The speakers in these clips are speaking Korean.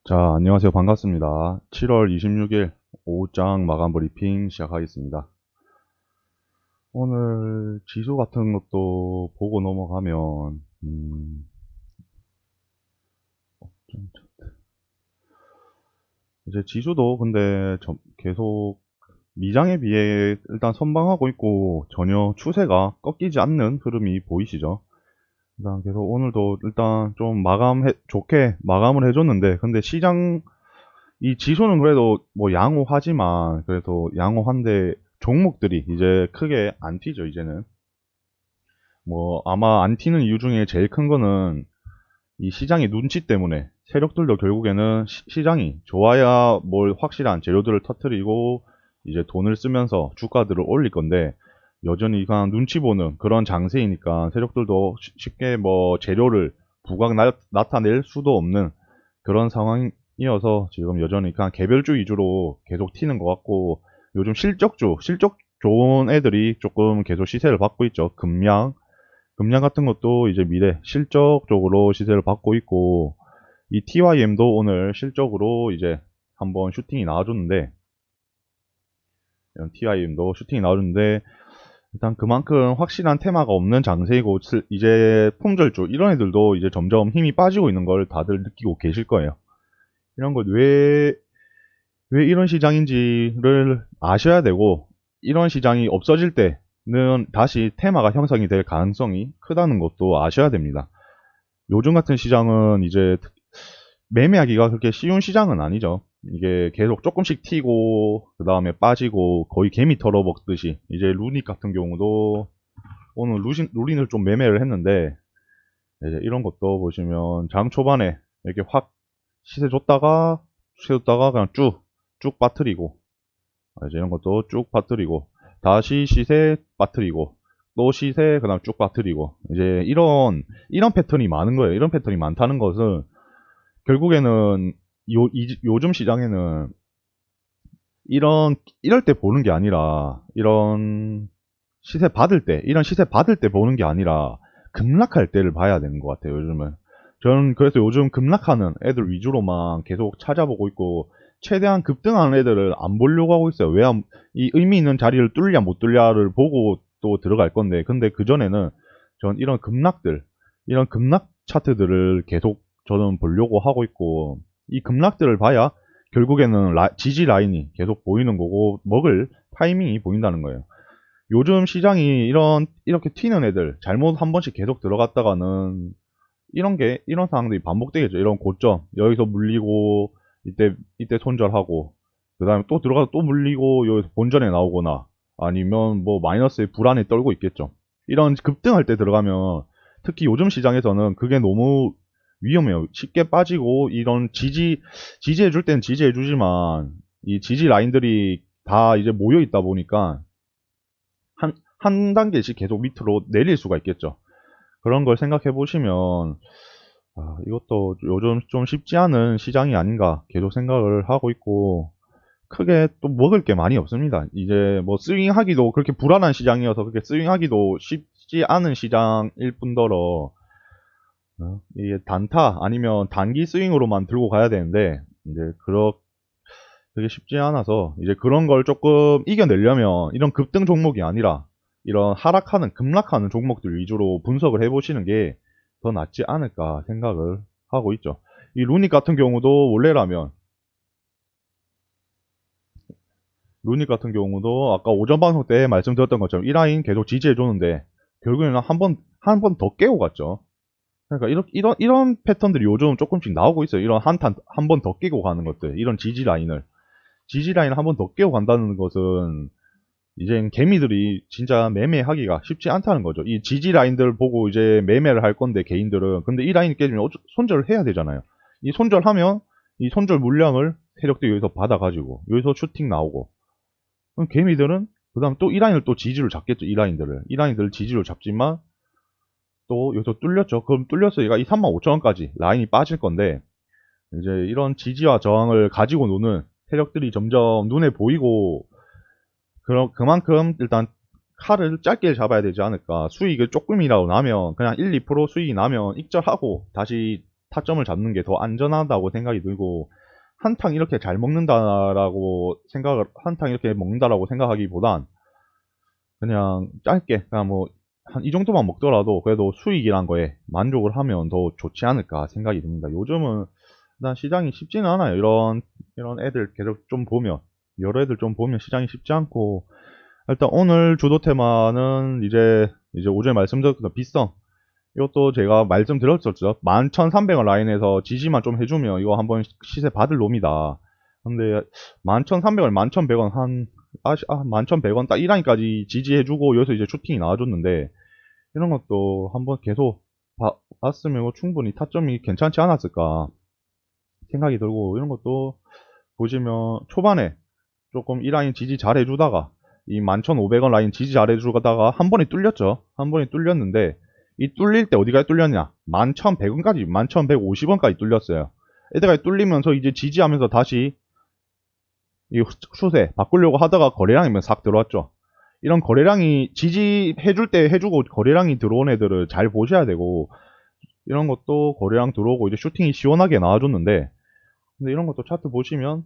자, 안녕하세요. 반갑습니다. 7월 26일 오후장 마감 브리핑 시작하겠습니다. 오늘 지수 같은 것도 보고 넘어가면, 이제 지수도 근데 계속 미장에 비해 일단 선방하고 있고 전혀 추세가 꺾이지 않는 흐름이 보이시죠? 일단 계속 오늘도 일단 좀 좋게 마감을 해줬는데, 근데 이 지수는 그래도 뭐 양호하지만 그래도 양호한데 종목들이 이제 크게 안 튀죠. 이제는 뭐 아마 안 튀는 이유 중에 제일 큰 거는 이 시장의 눈치 때문에 세력들도 결국에는 시장이 좋아야 뭘 확실한 재료들을 터트리고 이제 돈을 쓰면서 주가들을 올릴 건데, 여전히 그냥 눈치 보는 그런 장세이니까 세력들도 쉽게 뭐 재료를 나타낼 수도 없는 그런 상황이어서 지금 여전히 그냥 개별주 위주로 계속 튀는 것 같고, 요즘 실적 좋은 애들이 조금 계속 시세를 받고 있죠. 금량 같은 것도 이제 미래 실적 쪽으로 시세를 받고 있고, 이 TYM도 오늘 실적으로 이제 한번 슈팅이 나와줬는데, TYM도 슈팅이 나와줬는데, 일단 그만큼 확실한 테마가 없는 장세이고, 이제 품절주 이런 애들도 이제 점점 힘이 빠지고 있는 걸 다들 느끼고 계실 거예요. 이런 걸 왜 이런 시장인지를 아셔야 되고, 이런 시장이 없어질 때는 다시 테마가 형성이 될 가능성이 크다는 것도 아셔야 됩니다. 요즘 같은 시장은 이제 매매하기가 그렇게 쉬운 시장은 아니죠. 이게 계속 조금씩 튀고 그 다음에 빠지고 거의 개미 털어먹듯이, 이제 루닛 같은 경우도 오늘 루린을 좀 매매를 했는데, 이제 이런 것도 보시면 장 초반에 이렇게 확 시세 줬다가 그냥 쭉 빠뜨리고, 이제 이런 것도 쭉 빠뜨리고, 다시 시세 빠뜨리고, 또 시세 그다음 쭉 빠뜨리고, 이제 이런 패턴이 많은 거예요. 이런 패턴이 많다는 것은 결국에는 요즘 시장에는 이럴 때 보는 게 아니라, 이런 시세 받을 때 보는 게 아니라 급락할 때를 봐야 되는 것 같아요, 요즘은. 저는 그래서 요즘 급락하는 애들 위주로만 계속 찾아보고 있고, 최대한 급등하는 애들을 안 보려고 하고 있어요. 이 의미 있는 자리를 뚫냐 못 뚫냐를 보고 또 들어갈 건데, 근데 그전에는 전 이런 급락 차트들을 계속 저는 보려고 하고 있고, 이 급락들을 봐야 결국에는 지지 라인이 계속 보이는 거고 먹을 타이밍이 보인다는 거예요. 요즘 시장이 이렇게 튀는 애들, 잘못 한 번씩 계속 들어갔다가는 이런 상황들이 반복되겠죠. 이런 고점 여기서 물리고, 이때 손절하고, 그 다음에 또 들어가서 또 물리고 여기서 본전에 나오거나, 아니면 뭐 마이너스의 불안에 떨고 있겠죠. 이런 급등할 때 들어가면, 특히 요즘 시장에서는 그게 너무 위험해요. 쉽게 빠지고, 지지해줄 땐 지지해주지만 이 지지 라인들이 다 이제 모여 있다 보니까 한 단계씩 계속 밑으로 내릴 수가 있겠죠. 그런 걸 생각해 보시면, 이것도 요즘 좀 쉽지 않은 시장이 아닌가 계속 생각을 하고 있고, 크게 또 먹을 게 많이 없습니다. 이제 뭐 스윙하기도 그렇게 불안한 시장이어서 그렇게 스윙하기도 쉽지 않은 시장일 뿐더러, 이게 단타 아니면 단기 스윙으로만 들고 가야 되는데, 이제 그게 쉽지 않아서, 이제 그런 걸 조금 이겨내려면 이런 급등 종목이 아니라 이런 급락하는 종목들 위주로 분석을 해보시는 게 더 낫지 않을까 생각을 하고 있죠. 이 루닉 같은 경우도 아까 오전 방송 때 말씀드렸던 것처럼 이 라인 계속 지지해줬는데 결국에는 한 번 더 깨고 갔죠. 그러니까 이런 패턴들이 요즘 조금씩 나오고 있어요. 이런 한탄 한 번 더 깨고 가는 것들, 이런 지지 라인을 한 번 더 깨고 간다는 것은 이제 개미들이 진짜 매매하기가 쉽지 않다는 거죠. 이 지지 라인들 보고 이제 매매를 할 건데, 개인들은. 근데 이 라인이 깨지면 손절을 해야 되잖아요. 이 손절 물량을 세력들이 여기서 받아가지고 여기서 슈팅 나오고, 그럼 개미들은 그 다음 또 이 라인을 또 지지를 잡겠죠. 이 라인들을 지지를 잡지만 또 여기서 뚫렸죠. 그럼 뚫려서 얘가 이 35,000원까지 라인이 빠질 건데, 이제 이런 지지와 저항을 가지고 노는 세력들이 점점 눈에 보이고, 그만큼 일단 칼을 짧게 잡아야 되지 않을까. 수익을 조금이라도 나면, 그냥 1, 2% 수익이 나면 익절하고 다시 타점을 잡는 게 더 안전하다고 생각이 들고, 한탕 이렇게 잘 먹는다라고 한탕 이렇게 먹는다라고 생각하기보단 그냥 짧게 그냥 뭐 한 이 정도만 먹더라도 그래도 수익이란 거에 만족을 하면 더 좋지 않을까 생각이 듭니다. 요즘은 일단 시장이 쉽지는 않아요. 이런 애들 계속 좀 보면, 여러 애들 좀 보면 시장이 쉽지 않고, 일단 오늘 주도 테마는 이제 오전에 말씀드렸던 빗성. 이것도 제가 말씀드렸었죠. 11,300원 라인에서 지지만 좀 해주면 이거 한번 시세 받을 놈이다. 근데 11,300원, 11,100원 11,100원 딱 이 라인까지 지지해주고 여기서 이제 슈팅이 나와줬는데, 이런 것도 한번 계속 봤으면 충분히 타점이 괜찮지 않았을까 생각이 들고, 이런 것도 보시면 초반에 조금 이 라인 지지 잘 해주다가 이 11,500원 라인 지지 잘 해주다가 한 번에 뚫렸죠. 한 번에 뚫렸는데, 이 뚫릴 때 어디까지 뚫렸냐, 11,100원까지 11,150원까지 뚫렸어요. 이때까지 뚫리면서 이제 지지하면서 다시 이 추세 바꾸려고 하다가 거래량이면 싹 들어왔죠. 이런 거래량이 지지해줄 때 해주고 거래량이 들어온 애들을 잘 보셔야 되고, 이런 것도 거래량 들어오고 이제 슈팅이 시원하게 나와줬는데, 근데 이런 것도 차트 보시면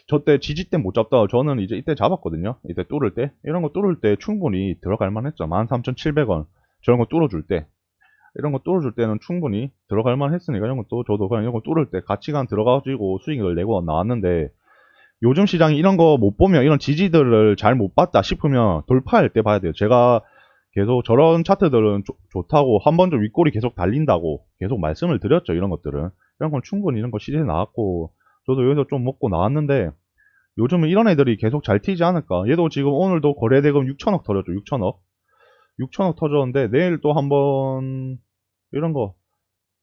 저 때 지지 때 못 잡다가 저는 이제 이때 잡았거든요. 이때 뚫을 때, 이런 거 뚫을 때 충분히 들어갈 만했죠. 13,700원 저런 거 뚫어줄 때, 이런 거 뚫어줄 때는 충분히 들어갈 만했으니까 이런 것도 저도 그냥 이런 거 뚫을 때 가치관 들어가지고 수익을 내고 나왔는데, 요즘 시장이 이런 거 못 보면, 이런 지지들을 잘 못 봤다 싶으면 돌파할 때 봐야 돼요. 제가 계속 저런 차트들은 좋다고, 한 번 좀 윗골이 계속 달린다고 계속 말씀을 드렸죠. 이런 것들은, 이런 건 충분히 이런 거 시세에 나왔고 저도 여기서 좀 먹고 나왔는데, 요즘은 이런 애들이 계속 잘 튀지 않을까. 얘도 지금 오늘도 거래대금 6천억 터졌죠. 6천억 터졌는데, 내일 또 한번 이런 거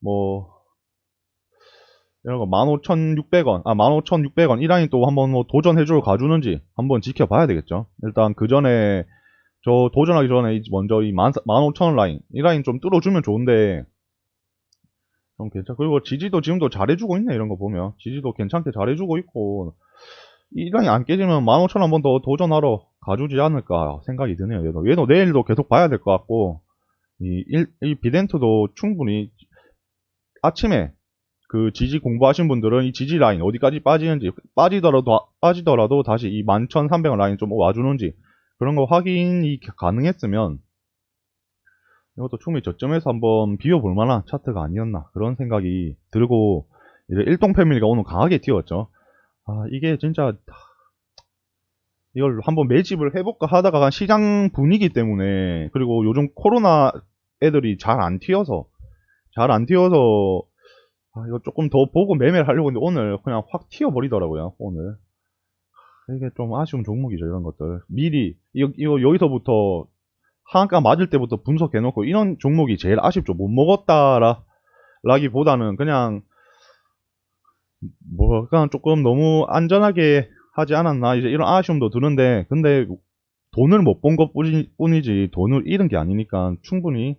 뭐 이런 거 15,600원, 15,600원 이 라인 또 한번 뭐 도전해주러 가주는지 한번 지켜봐야 되겠죠. 일단 그 전에 저 도전하기 전에 먼저 이 15,000원 라인, 이 라인 좀 뚫어주면 좋은데 좀 괜찮. 그리고 지지도 지금도 잘해주고 있네. 이런 거 보면 지지도 괜찮게 잘해주고 있고, 이 라인 안 깨지면 15,000원 한 번 더 도전하러 가주지 않을까 생각이 드네요. 얘도 내일도 계속 봐야 될 것 같고, 이 비덴트도 충분히 아침에 그 지지 공부하신 분들은 이 지지 라인 어디까지 빠지는지, 빠지더라도 다시 이 11,300원 라인 좀 와주는지 그런 거 확인이 가능했으면 이것도 충분히 저점에서 한번 비워볼 만한 차트가 아니었나 그런 생각이 들고, 이제 일동 패밀리가 오늘 강하게 튀었죠. 이게 진짜 이걸 한번 매집을 해볼까 하다가 시장 분위기 때문에, 그리고 요즘 코로나 애들이 잘 안 튀어서 이거 조금 더 보고 매매를 하려고 했는데 오늘 그냥 확 튀어버리더라고요. 오늘 이게 좀 아쉬운 종목이죠. 이런 것들 미리 이거 여기서부터 하한가 맞을 때부터 분석해놓고, 이런 종목이 제일 아쉽죠. 못 먹었다라 라기보다는 그냥 뭐 그냥 조금 너무 안전하게 하지 않았나, 이제 이런 아쉬움도 드는데, 근데 돈을 못 본 것 뿐이지 돈을 잃은 게 아니니까 충분히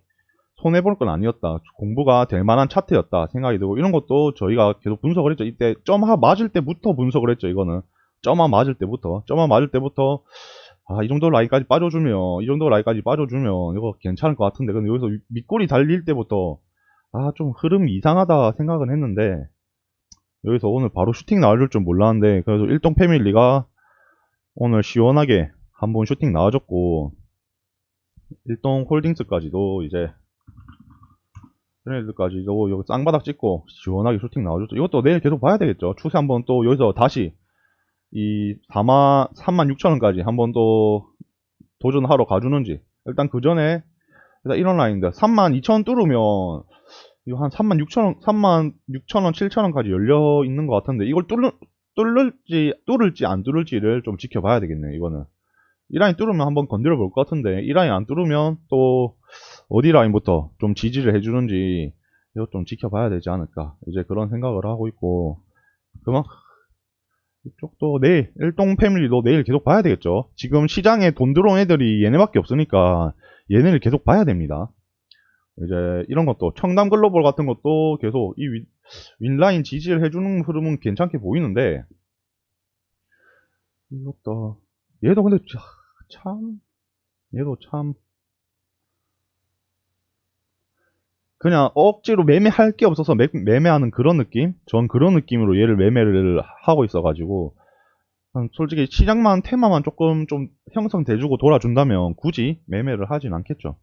손해볼 건 아니었다, 공부가 될 만한 차트였다 생각이 들고, 이런 것도 저희가 계속 분석을 했죠. 이때 점화 맞을 때부터 분석을 했죠. 이거는 점화 맞을 때부터 이 정도 라인까지 빠져주면, 이거 괜찮을 것 같은데, 근데 여기서 밑골이 달릴 때부터 좀 흐름이 이상하다 생각은 했는데, 여기서 오늘 바로 슈팅 나와줄 줄 몰랐는데, 그래도 일동 패밀리가 오늘 시원하게 한번 슈팅 나와줬고, 일동 홀딩스까지도 이제 얘네들까지도 여기 쌍바닥 찍고 시원하게 슈팅 나와줬죠. 이것도 내일 계속 봐야 되겠죠. 추세 한번 또 여기서 다시 이 36,000원까지 한번 또 도전하러 가주는지. 일단 그 전에 일단 이런 라인인데 32,000원 뚫으면 이거 한 36,000원, 36,000원, 7,000원까지 열려 있는 것 같은데, 이걸 뚫을지 안 뚫을지를 좀 지켜봐야 되겠네요. 이거는 이 라인 뚫으면 한번 건드려 볼 것 같은데, 이 라인 안 뚫으면 또 어디 라인부터 좀 지지를 해주는지 이거 좀 지켜봐야 되지 않을까, 이제 그런 생각을 하고 있고, 그만 이쪽도 내일 일동 패밀리도 내일 계속 봐야 되겠죠. 지금 시장에 돈 들어온 애들이 얘네밖에 없으니까 얘네를 계속 봐야 됩니다. 이제 이런 것도 청담 글로벌 같은 것도 계속 이 윈라인 지지를 해주는 흐름은 괜찮게 보이는데, 이것도 얘도 근데 참 얘도 참 그냥 억지로 매매할 게 없어서 매매하는 그런 느낌? 전 그런 느낌으로 얘를 매매를 하고 있어가지고, 솔직히 시장만, 테마만 조금 좀 형성돼주고 돌아준다면 굳이 매매를 하진 않겠죠.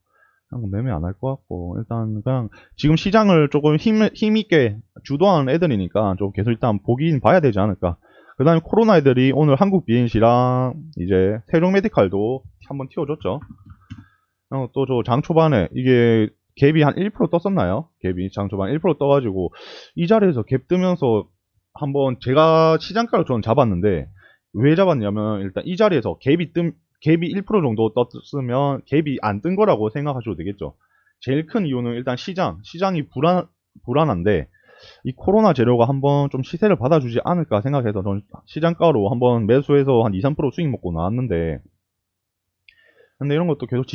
그냥 매매 안 할 것 같고, 일단 그냥 지금 시장을 조금 힘있게 주도하는 애들이니까 좀 계속 일단 보긴 봐야 되지 않을까. 그 다음에 코로나 애들이 오늘 한국 비엔시랑 이제 세종 메디칼도 한번 튀어줬죠. 또 저 장 초반에 이게 갭이 한 1% 떴었나요? 갭이 장 초반 1% 떠가지고 이 자리에서 갭 뜨면서 한번 제가 시장가를 저는 잡았는데 왜 잡았냐면 일단 이 자리에서 갭이 1% 정도 떴으면 갭이 안 뜬 거라고 생각하셔도 되겠죠. 제일 큰 이유는 일단 시장이 불안한데 이 코로나 재료가 한번 좀 시세를 받아주지 않을까 생각해서 저는 시장가로 한번 매수해서 한 2, 3% 수익 먹고 나왔는데 근데 이런 것도 계속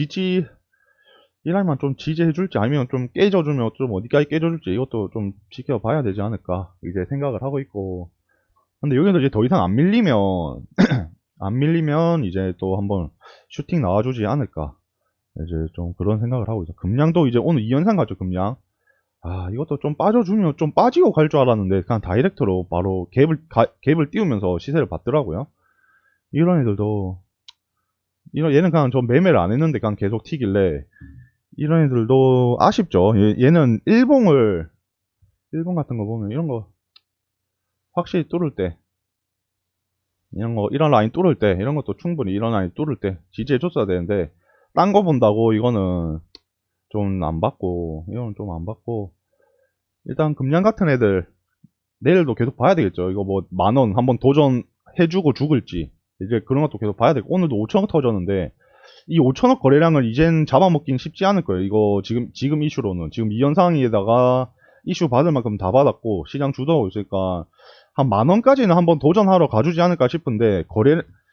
이날만 좀 지지해줄지 아니면 좀 깨져주면 좀 어디까지 깨져줄지 이것도 좀 지켜봐야 되지 않을까 이제 생각을 하고 있고 근데 여기서 이제 더 이상 안 밀리면 안 밀리면 이제 또 한번 슈팅 나와주지 않을까 이제 좀 그런 생각을 하고 있어. 금량도 이제 오늘 2연상 갔죠. 금량. 아 이것도 좀 빠져주면 좀 빠지고 갈 줄 알았는데 그냥 다이렉트로 바로 갭을 띄우면서 시세를 받더라고요. 이런 애들도 얘는 그냥 좀 매매를 안 했는데 그냥 계속 튀길래 이런 애들도 아쉽죠. 얘는 일본 같은 거 보면 이런 거 확실히 뚫을 때 이런 라인 뚫을 때 이런 것도 충분히 이런 라인 뚫을 때 지지해줬어야 되는데 딴 거 본다고 이거는 좀 안 받고 이거는 좀 안 받고 일단 금양 같은 애들 내일도 계속 봐야 되겠죠. 이거 뭐 만 원 한번 도전해주고 죽을지 이제 그런 것도 계속 봐야 되고 오늘도 5천억 터졌는데 이 5천억 거래량을 이젠 잡아먹긴 쉽지 않을 거예요. 이거 지금 이슈로는 지금 이현상에다가 이슈 받을 만큼 다 받았고 시장 주도하고 있으니까 한 만 원까지는 한번 도전하러 가주지 않을까 싶은데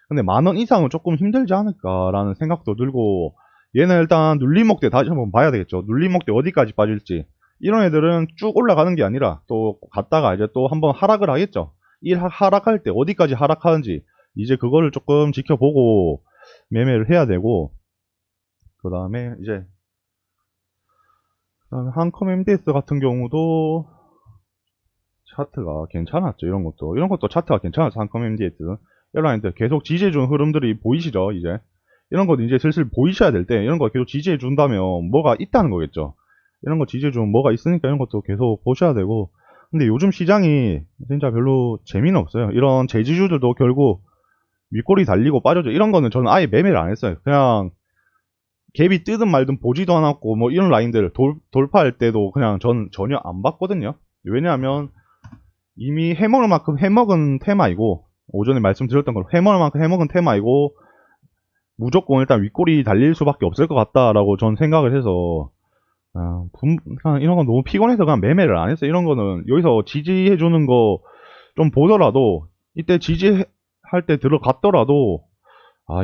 근데 만 원 이상은 조금 힘들지 않을까라는 생각도 들고 얘는 일단 눌림목대 다시 한번 봐야 되겠죠. 눌림목대 어디까지 빠질지 이런 애들은 쭉 올라가는 게 아니라 또 갔다가 이제 또 한번 하락을 하겠죠. 이 하락할 때 어디까지 하락하는지 이제 그거를 조금 지켜보고 매매를 해야 되고 그 다음에 이제 한컴 MDS 같은 경우도 차트가 괜찮았죠. 이런 것도 차트가 괜찮았어. 한컴 MDS 에어라인들 계속 지지해준 흐름들이 보이시죠. 이제 이런 거 이제 슬슬 보이셔야 될 때 이런 거 계속 지지해준다면 뭐가 있다는 거겠죠. 이런 거 지지해주면 뭐가 있으니까 이런 것도 계속 보셔야 되고 근데 요즘 시장이 진짜 별로 재미는 없어요. 이런 제지주들도 결국 윗꼬리 달리고 빠져죠. 이런 거는 저는 아예 매매를 안 했어요. 그냥 갭이 뜨든 말든 보지도 않았고 뭐 이런 라인들 돌파할 때도 그냥 전 전혀 안 봤거든요. 왜냐하면 이미 해먹을 만큼 해먹은 테마이고 오전에 말씀드렸던 걸 해먹을 만큼 해먹은 테마이고 무조건 일단 윗꼬리 달릴 수밖에 없을 것 같다라고 전 생각을 해서 그냥 이런 건 너무 피곤해서 그냥 매매를 안 했어요. 이런 거는 여기서 지지해주는 거 좀 보더라도 이때 지지할 때 들어갔더라도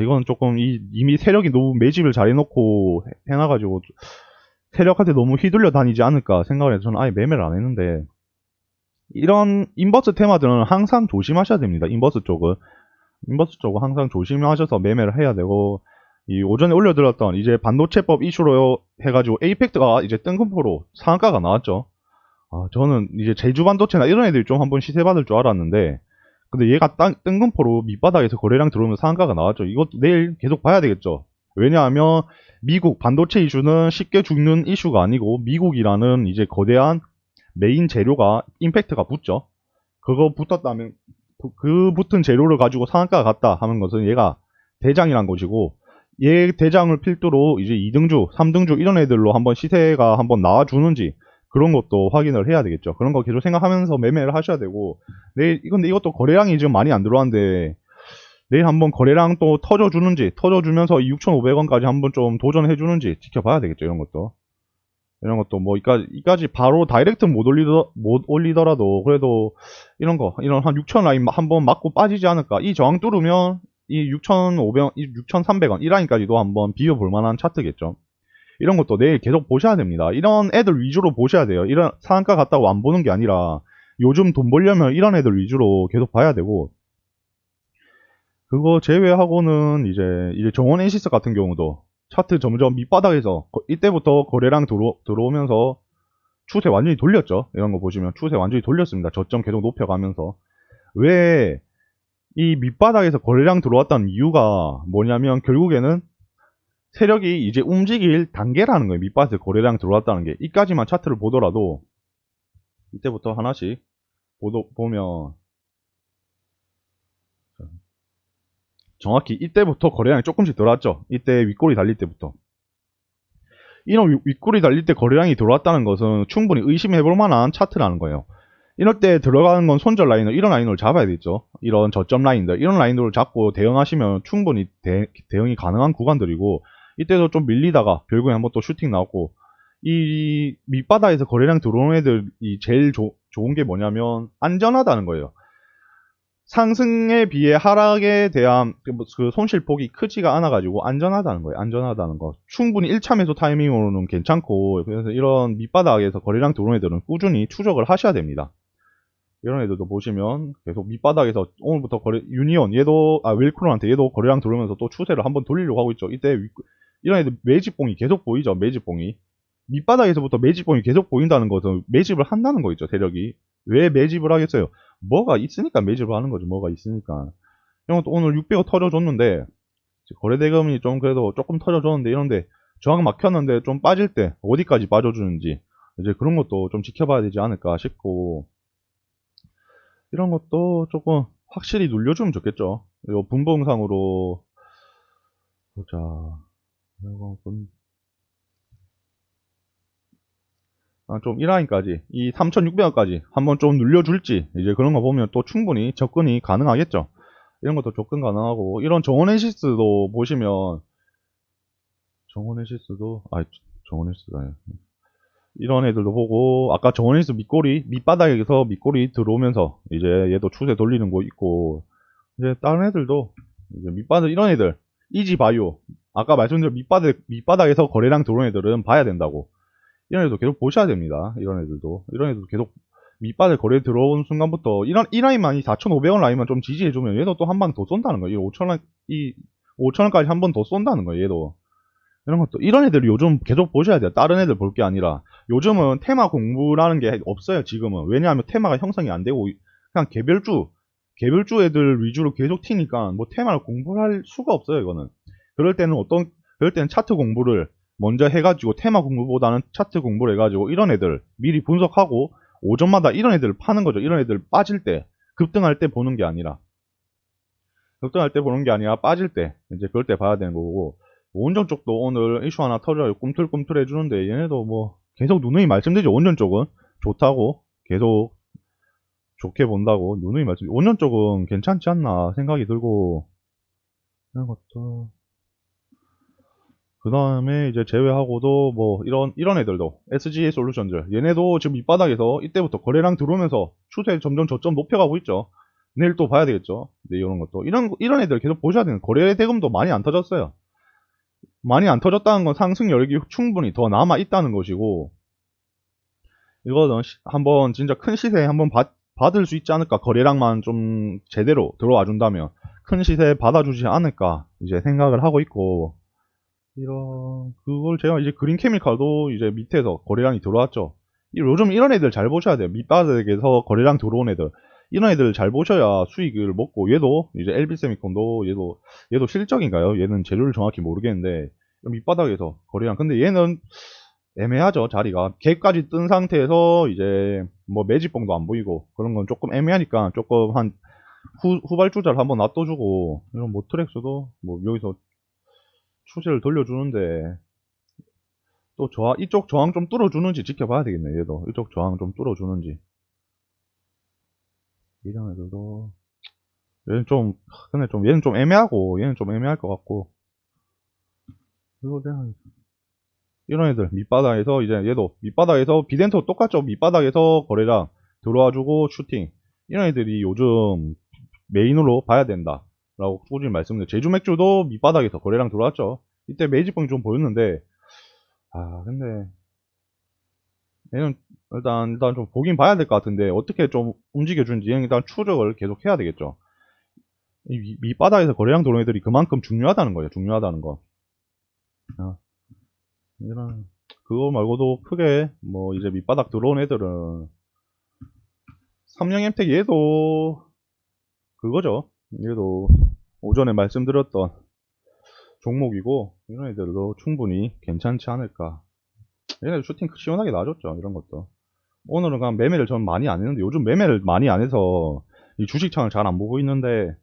이건 조금 이미 세력이 너무 매집을 잘 해놓고 해놔가지고 세력한테 너무 휘둘려 다니지 않을까 생각을 해서 저는 아예 매매를 안 했는데 이런 인버스 테마들은 항상 조심하셔야 됩니다. 인버스 쪽은 항상 조심하셔서 매매를 해야 되고 이 오전에 올려드렸던 이제 반도체법 이슈로 해가지고 에이펙트가 이제 뜬금포로 상한가가 나왔죠. 저는 이제 제주 반도체나 이런 애들이 좀 한번 시세 받을 줄 알았는데 근데 얘가 뜬금포로 밑바닥에서 거래량 들어오면서 상한가가 나왔죠. 이것도 내일 계속 봐야 되겠죠. 왜냐하면 미국 반도체 이슈는 쉽게 죽는 이슈가 아니고 미국이라는 이제 거대한 메인 재료가 임팩트가 붙죠. 그거 붙었다면 그 붙은 재료를 가지고 상한가가 갔다 하는 것은 얘가 대장이란 것이고 얘 대장을 필두로 이제 2등주, 3등주 이런 애들로 한번 시세가 한번 나와주는지 그런 것도 확인을 해야 되겠죠. 그런 거 계속 생각하면서 매매를 하셔야 되고 근데 이것도 거래량이 지금 많이 안 들어왔는데 내일 한번 거래량 또 터져주면서 6,500원까지 한번 좀 도전해주는지 지켜봐야 되겠죠. 이런 것도 뭐 이까지 바로 다이렉트 못 올리더라도 그래도 이런 한 6,000 라인 한번 맞고 빠지지 않을까. 이 저항 뚫으면 이 6,500원, 6,300원 이 라인까지도 한번 비벼볼 만한 차트겠죠. 이런 것도 내일 계속 보셔야 됩니다. 이런 애들 위주로 보셔야 돼요. 이런 상한가 갔다고 안 보는 게 아니라 요즘 돈 벌려면 이런 애들 위주로 계속 봐야 되고 그거 제외하고는 이제 정원 엔시스 같은 경우도 차트 점점 밑바닥에서 이때부터 거래량 들어오면서 추세 완전히 돌렸죠. 이런 거 보시면 추세 완전히 돌렸습니다. 저점 계속 높여가면서. 왜 이 밑바닥에서 거래량 들어왔다는 이유가 뭐냐면 결국에는 세력이 이제 움직일 단계라는 거예요. 밑바닥에서 거래량 들어왔다는 게. 이까지만 차트를 보더라도 이때부터 하나씩 보면 정확히 이때부터 거래량이 조금씩 들어왔죠. 이때 윗골이 달릴 때부터. 이런 윗골이 달릴 때 거래량이 들어왔다는 것은 충분히 의심해볼 만한 차트라는 거예요. 이럴 때 들어가는 건 손절 라인을, 이런 라인을 잡아야 되죠. 이런 저점 라인들, 이런 라인들을 잡고 대응하시면 충분히 대응이 가능한 구간들이고, 이때도 좀 밀리다가 결국에 한번 또 슈팅 나왔고, 이 밑바닥에서 거래량 들어오는 애들이 제일 좋은 게 뭐냐면 안전하다는 거예요. 상승에 비해 하락에 대한 그 손실폭이 크지가 않아가지고 안전하다는 거예요. 안전하다는 거. 충분히 1차 매수 타이밍으로는 괜찮고, 그래서 이런 밑바닥에서 거래량 들어오는 애들은 꾸준히 추적을 하셔야 됩니다. 이런 애들도 보시면 계속 밑바닥에서 오늘부터 유니온 얘도 웰크론한테 얘도 거래량 들어오면서 또 추세를 한번 돌리려고 하고 있죠. 이때 이런 애들 매집봉이 계속 보이죠. 매집봉이 밑바닥에서부터 매집봉이 계속 보인다는 것은 매집을 한다는 거죠. 세력이 왜 매집을 하겠어요? 뭐가 있으니까 매집을 하는 거죠. 뭐가 있으니까. 이런 것도 오늘 600억 터져줬는데 거래대금이 좀 그래도 조금 터져줬는데 이런데 저항 막혔는데 좀 빠질 때 어디까지 빠져주는지 이제 그런 것도 좀 지켜봐야 되지 않을까 싶고, 이런 것도 조금 확실히 눌려주면 좋겠죠. 이거 분봉 영상으로 보자. 이거 좀 1라인까지 이 3,600원까지 한번 좀 눌려줄지 이제 그런 거 보면 또 충분히 접근이 가능하겠죠. 이런 것도 접근 가능하고, 이런 정원앤시스도 보시면 정원앤시스가 이런 애들도 보고, 아까 정원앤시스 밑바닥에서 밑골이 들어오면서 이제 얘도 추세 돌리는 거 있고, 이제 다른 애들도 이제 밑바닥 이런 애들 이지바이오 아까 말씀드린 밑바닥에서 거래량 들어오는 애들은 봐야 된다고. 이런 애도 계속 보셔야 됩니다. 이런 애들도 계속 밑바닥 거래 들어온 순간부터 이 라인만, 이 4,500원 라인만 좀 지지해주면 얘도 또 한 방 더 쏜다는 거예요. 5,000원까지 한 번 더 쏜다는 거예요. 얘도. 이런 것도, 이런 애들을 요즘 계속 보셔야 돼요. 다른 애들 볼 게 아니라. 요즘은 테마 공부라는 게 없어요. 지금은. 왜냐하면 테마가 형성이 안 되고 그냥 개별주 애들 위주로 계속 튀니까 뭐 테마를 공부할 수가 없어요. 이거는. 그럴 때는 차트 공부를 먼저 해가지고, 테마 공부보다는 차트 공부를 해가지고 이런 애들 미리 분석하고 오전마다 이런 애들 파는 거죠. 이런 애들 빠질 때, 급등할 때 보는 게 아니라 빠질 때 이제 그럴 때 봐야 되는 거고. 원전 쪽도 오늘 이슈 하나 터져요. 꿈틀꿈틀 해주는데 얘네도 뭐 계속 누누이 말씀드리죠. 원전 쪽은 좋다고, 계속 좋게 본다고 누누이 원전 쪽은 괜찮지 않나 생각이 들고, 이런 것도. 그 다음에 이제 제외하고도 뭐 이런 애들도 SGA 솔루션들, 얘네도 지금 밑바닥에서 이때부터 거래량 들어오면서 추세 점점 저점 높여가고 있죠. 내일 또 봐야 되겠죠. 네, 이런 것도 이런 애들 계속 보셔야 되는. 거래 대금도 많이 안 터졌어요. 많이 안 터졌다는 건 상승 여력이 충분히 더 남아 있다는 것이고, 이거는 한번 진짜 큰 시세에 한번 받을 수 있지 않을까. 거래량만 좀 제대로 들어와 준다면 큰 시세에 받아주지 않을까 이제 생각을 하고 있고, 그걸 제가 이제 그린 케미칼도 이제 밑에서 거래량이 들어왔죠. 요즘 이런 애들 잘 보셔야 돼요. 밑바닥에서 거래량 들어온 애들. 이런 애들 잘 보셔야 수익을 먹고, 얘도 이제 LB세미콘도 얘도 실적인가요? 얘는 재료를 정확히 모르겠는데 밑바닥에서 거래량. 근데 얘는 애매하죠. 자리가 갭까지 뜬 상태에서 이제 뭐 매집봉도 안 보이고 그런 건 조금 애매하니까 조금 한 후발주자를 한번 놔둬주고, 이런 모트렉스도 뭐 여기서 추세를 돌려주는데 또 이쪽 저항 좀 뚫어주는지 지켜봐야 되겠네. 얘도 이쪽 저항 좀 뚫어주는지. 이런 애들도 얘는 좀 애매하고, 얘는 좀 애매할 것 같고. 그리고 이런 애들 밑바닥에서 이제 얘도 밑바닥에서 비덴토 똑같죠. 밑바닥에서 거래량 들어와주고 슈팅. 이런 애들이 요즘 메인으로 봐야 된다 라고 꾸준히 말씀드려요. 제주 맥주도 밑바닥에서 거래량 들어왔죠. 이때 매집봉이 좀 보였는데, 근데 얘는 일단 좀 보긴 봐야 될 것 같은데, 어떻게 좀 움직여주는지 얘는 일단 추적을 계속 해야 되겠죠. 이 밑바닥에서 거래량 들어오는 애들이 그만큼 중요하다는 거예요. 중요하다는 거. 이런 그거 말고도 크게 뭐 이제 밑바닥 들어온 애들은 삼성 엠텍 얘도 그거죠. 얘도 오전에 말씀드렸던 종목이고 이런 애들도 충분히 괜찮지 않을까. 얘네들 슈팅 시원하게 놔줬죠. 이런 것도. 오늘은 그냥 매매를 전 많이 안 했는데 요즘 매매를 많이 안 해서 이 주식창을 잘 안 보고 있는데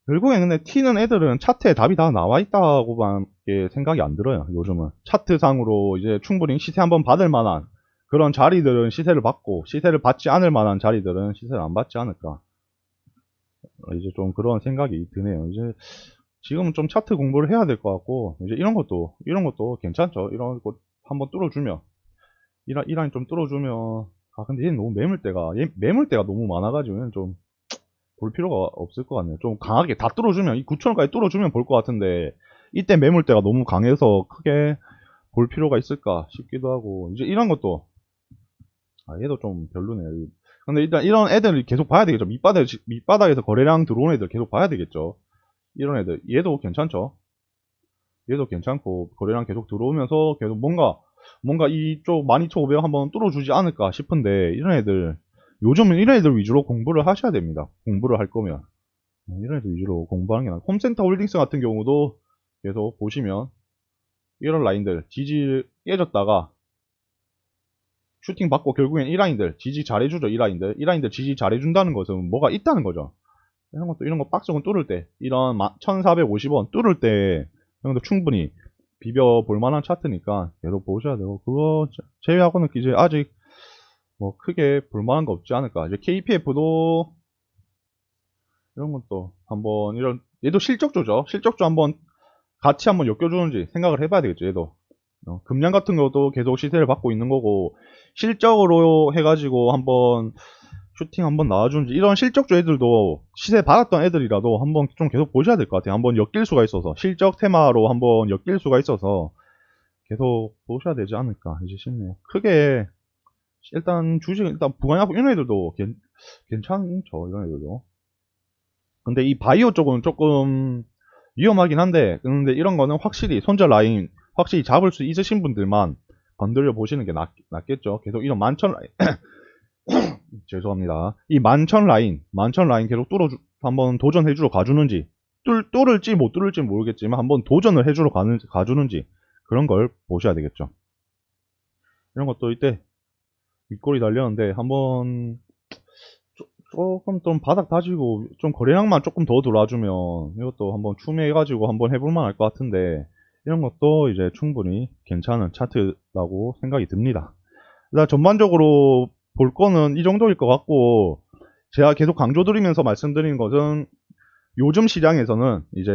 결국엔 근데 튀는 애들은 차트에 답이 다 나와 있다고밖에 생각이 안 들어요. 요즘은 차트상으로 이제 충분히 시세 한번 받을 만한 그런 자리들은 시세를 받고 시세를 받지 않을 만한 자리들은 시세를 안 받지 않을까. 이제 좀 그런 생각이 드네요. 이제 지금은 좀 차트 공부를 해야 될 것 같고 이제 이런 것도 괜찮죠. 이런 거 한번 뚫어주면 이 라인 좀 뚫어주면 아 근데 얘는 너무 매물대가 너무 많아가지고 얘는 좀 볼 필요가 없을 것 같네요. 좀 강하게 다 뚫어주면 이 9천원까지 뚫어주면 볼 것 같은데 이때 매물대가 너무 강해서 크게 볼 필요가 있을까 싶기도 하고 이제 이런 것도 아 얘도 좀 별로네요. 근데 일단 이런 애들 계속 봐야 되겠죠. 밑바닥에서 거래량 들어온 애들 계속 봐야 되겠죠. 이런 애들 얘도 괜찮죠. 얘도 괜찮고 거래량 계속 들어오면서 계속 뭔가 이쪽 12,500 한번 뚫어주지 않을까 싶은데 이런 애들 요즘은 이런 애들 위주로 공부를 하셔야 됩니다. 공부를 할 거면 이런 애들 위주로 공부하는 게 나아. 홈센터 홀딩스 같은 경우도 계속 보시면 이런 라인들 지지 깨졌다가 슈팅 받고 결국엔 이 라인들 지지 잘해주죠. 이 라인들 지지 잘해준다는 것은 뭐가 있다는 거죠. 이런 거 박스권 뚫을 때 이런 1450원 뚫을 때 이런 것도 충분히 비벼볼 만한 차트니까 계속 보셔야 되고 그거 제외하고는 이제 아직 뭐 크게 볼만한 거 없지 않을까. 이제 KPF도 이런 것도 한번 얘도 실적조죠. 실적조 한번 같이 한번 엮여주는지 생각을 해봐야 되겠죠. 얘도 금량 같은 것도 계속 시세를 받고 있는 거고 실적으로 해가지고 한번 슈팅 한번 나와주는지 이런 실적조 애들도 시세 받았던 애들이라도 한번 좀 계속 보셔야 될 것 같아요. 한번 엮일 수가 있어서 실적 테마로 한번 엮일 수가 있어서 계속 보셔야 되지 않을까 이제 싶네요. 크게 일단 주식 일단 부관하고 이런 애들도 괜찮죠. 이런 애들도. 근데 이 바이오 쪽은 조금 위험하긴 한데 근데 이런 거는 확실히 손절 라인 확실히 잡을 수 있으신 분들만 건드려 보시는 게 낫겠죠. 계속 이런 만천 라인 죄송합니다. 이 만천 라인 계속 한번 도전해주러 가주는지 뚫을지 못 뚫을지 모르겠지만 한번 도전을 해주러 가주는지 그런 걸 보셔야 되겠죠. 이런 것도 이때 윗골이 달렸는데 한번 조금 좀 바닥 다지고 좀 거래량만 조금 더 들어와주면 이것도 한번 추매해가지고 한번 해볼만 할 것 같은데 이런 것도 이제 충분히 괜찮은 차트라고 생각이 듭니다. 일단 전반적으로 볼 거는 이 정도일 것 같고 제가 계속 강조드리면서 말씀드리는 것은 요즘 시장에서는 이제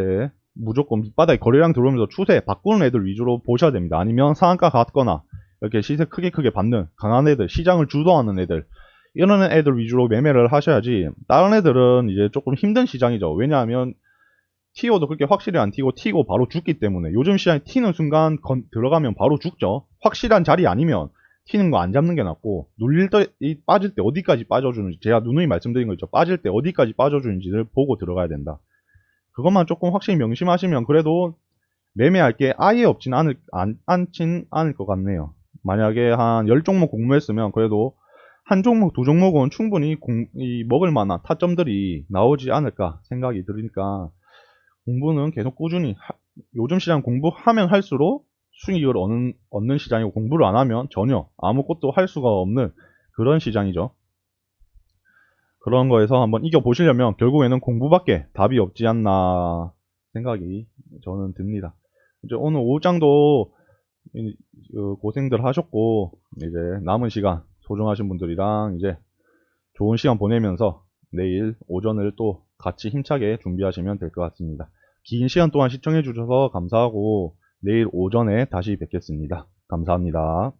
무조건 밑바닥에 거래량 들어오면서 추세 바꾸는 애들 위주로 보셔야 됩니다. 아니면 상한가 갔거나 이렇게 시세 크게 받는 강한 애들, 시장을 주도하는 애들 이런 애들 위주로 매매를 하셔야지 다른 애들은 이제 조금 힘든 시장이죠. 왜냐하면 티어도 그렇게 확실히 안 튀고 바로 죽기 때문에 요즘 시장에 튀는 순간 들어가면 바로 죽죠. 확실한 자리 아니면 튀는 거 안 잡는 게 낫고 빠질 때 어디까지 빠져주는지 제가 누누이 말씀드린 거 있죠. 빠질 때 어디까지 빠져주는지를 보고 들어가야 된다. 그것만 조금 확실히 명심하시면 그래도 매매할 게 아예 없진 않진 않을 것 같네요. 만약에 한 10종목 공모했으면 그래도 한 종목, 두 종목은 충분히 먹을 만한 타점들이 나오지 않을까 생각이 들으니까 공부는 계속 꾸준히 요즘 시장 공부하면 할수록 수익을 얻는 시장이고 공부를 안 하면 전혀 아무것도 할 수가 없는 그런 시장이죠. 그런 거에서 한번 이겨보시려면 결국에는 공부밖에 답이 없지 않나 생각이 저는 듭니다. 이제 오늘 오후장도 고생들 하셨고 이제 남은 시간 소중하신 분들이랑 이제 좋은 시간 보내면서 내일 오전을 또 같이 힘차게 준비하시면 될 것 같습니다. 긴 시간 동안 시청해 주셔서 감사하고 내일 오전에 다시 뵙겠습니다. 감사합니다.